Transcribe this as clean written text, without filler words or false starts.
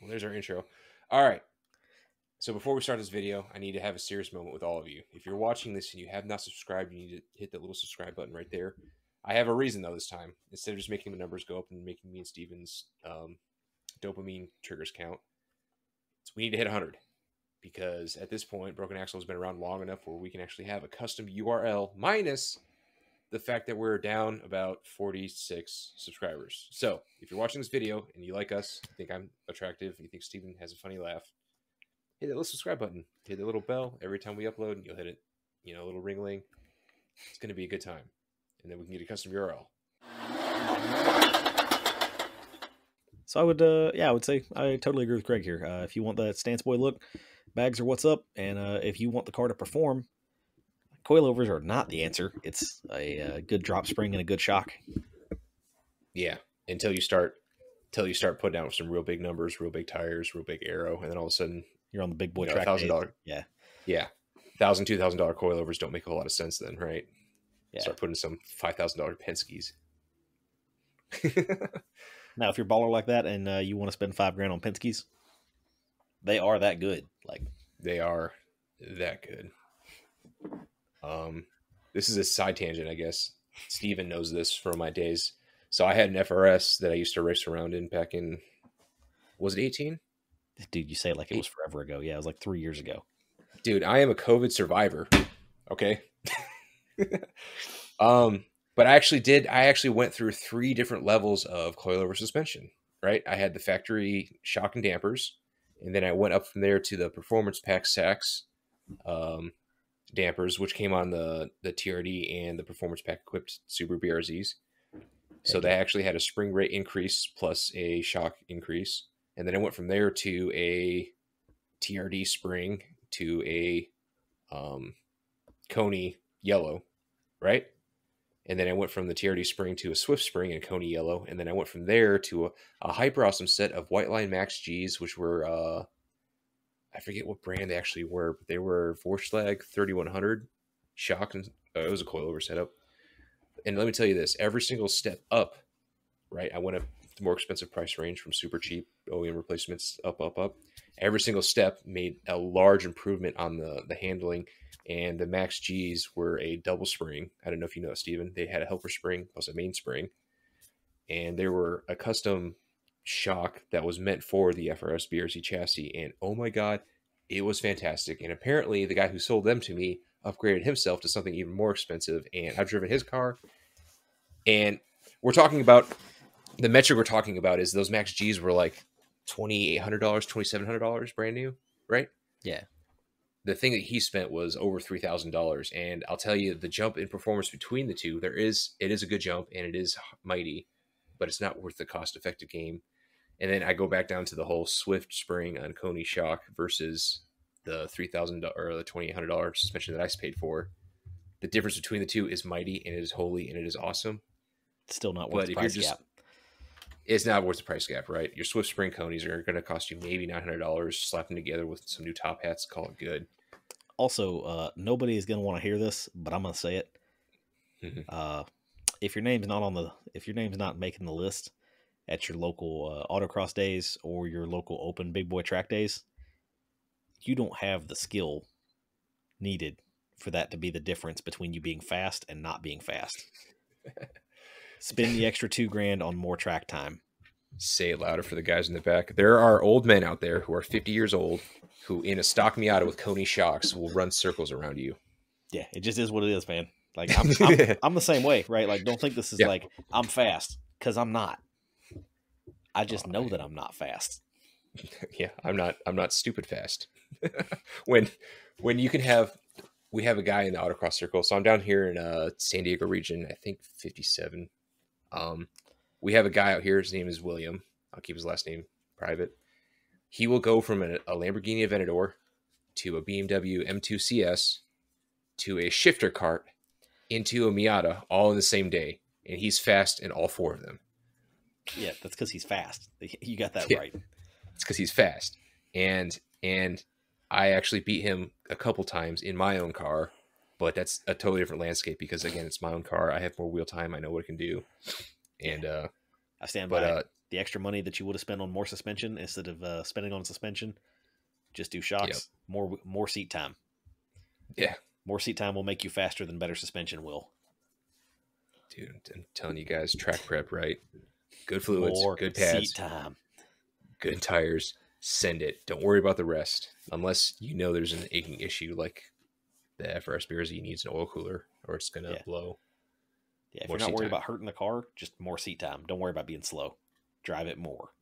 Well, there's our intro. All right. So before we start this video, I need to have a serious moment with all of you. If you're watching this and you have not subscribed, you need to hit that little subscribe button right there. I have a reason, though, this time. Instead of just making the numbers go up and making me and Steven's dopamine triggers count, so we need to hit 100. Because at this point, Broken Axle has been around long enough where we can actually have a custom URL minus the fact that we're down about 46 subscribers. So if you're watching this video and you like us, you think I'm attractive, you think Steven has a funny laugh, hit that little subscribe button, hit the little bell every time we upload, and you'll hit it, a little ring-a-ling. It's going to be a good time. And then we can get a custom URL. So I would say I totally agree with Craig here. If you want that Stance Boy look, bags are what's up. And if you want the car to perform, coilovers are not the answer. It's a good drop spring and a good shock. Yeah, until you start putting out some real big numbers, real big tires, real big aero, and then all of a sudden you're on the big boy track. $1,000. Yeah. $1,000, $2,000 coilovers don't make a whole lot of sense then, right? Yeah. Start putting some $5,000 Penske's. Now, if you're a baller like that and you want to spend $5,000 on Penske's, they are that good. Like, they are that good. This is a side tangent, I guess. Steven knows this from my days. So I had an FRS that I used to race around in back in, was it 18? Dude, you say it like it was forever ago. Yeah, it was like 3 years ago. Dude, I am a COVID survivor. Okay. But I actually went through 3 different levels of coilover suspension, right? I had the factory shock and dampers, and then I went up from there to the performance pack sacks dampers, which came on the TRD and the performance pack equipped Subaru BRZs. So they actually had a spring rate increase plus a shock increase. And then I went from there to a TRD spring to a Coney yellow, right? And then I went from the TRD spring to a Swift spring and Coney yellow. And then I went from there to a hyper awesome set of White Line Max Gs, which were, I forget what brand they actually were, but they were Vorschlag 3100 shock. And it was a coilover setup. And let me tell you this, every single step up, right? I went up the more expensive price range from super cheap OEM replacements up. Every single step made a large improvement on the handling. And the Max Gs were a double spring. I don't know if you know, Steven. They had a helper spring plus a main spring. And they were a custom shock that was meant for the FRS BRZ chassis. And oh my God, it was fantastic. And apparently the guy who sold them to me upgraded himself to something even more expensive. And I've driven his car. And we're talking about, the metric we're talking about is those Max Gs were like $2,800, $2,700 brand new, right? Yeah. The thing that he spent was over $3,000. And I'll tell you, the jump in performance between the two, it is a good jump and it is mighty, but it's not worth the cost-effective game. And then I go back down to the whole Swift spring on Coney shock versus the $3,000 or the $2,800 suspension that I paid for. The difference between the two is mighty and it is holy and it is awesome. It's still not worth the price gap. It's not worth the price gap, right? Your Swift spring Coneys are going to cost you maybe $900. Slap them together with some new top hats, call it good. Also, nobody is going to want to hear this, but I'm going to say it. Mm-hmm. If your name's not making the list at your local autocross days or your local open big boy track days, you don't have the skill needed for that to be the difference between you being fast and not being fast. Spend the extra $2,000 on more track time. Say it louder for the guys in the back. There are old men out there who are 50 years old who, in a stock Miata with Coney shocks, will run circles around you. Yeah, it just is what it is, man. Like I'm the same way, right? Like, don't think this is like I'm fast, because I'm not. I just know that I'm not fast. Yeah, I'm not stupid fast. when you can have. We have a guy in the autocross circle. So I'm down here in San Diego region, I think 57. We have a guy out here. His name is William. I'll keep his last name private. He will go from a Lamborghini Aventador to a BMW M2 CS to a shifter cart into a Miata all in the same day. And he's fast in all 4 of them. Yeah, that's because he's fast. You got that right. It's because he's fast. And I actually beat him a couple times in my own car, but that's a totally different landscape because, again, it's my own car. I have more wheel time. I know what it can do. And I stand by it. the extra money that you would have spent on more suspension instead of spending on suspension, just do Yep. shocks. More seat time. Yeah. More seat time will make you faster than better suspension will. Dude, I'm telling you guys, track prep, right? Good fluids, More good seat pads, time. good tires. Send it. Don't worry about the rest. Unless you know there's an aching issue like the FRS BRZ needs an oil cooler or it's going to Yeah. blow. Yeah. If More you're not seat worried time. about hurting the car, just more seat time. Don't worry about being slow. Drive it more.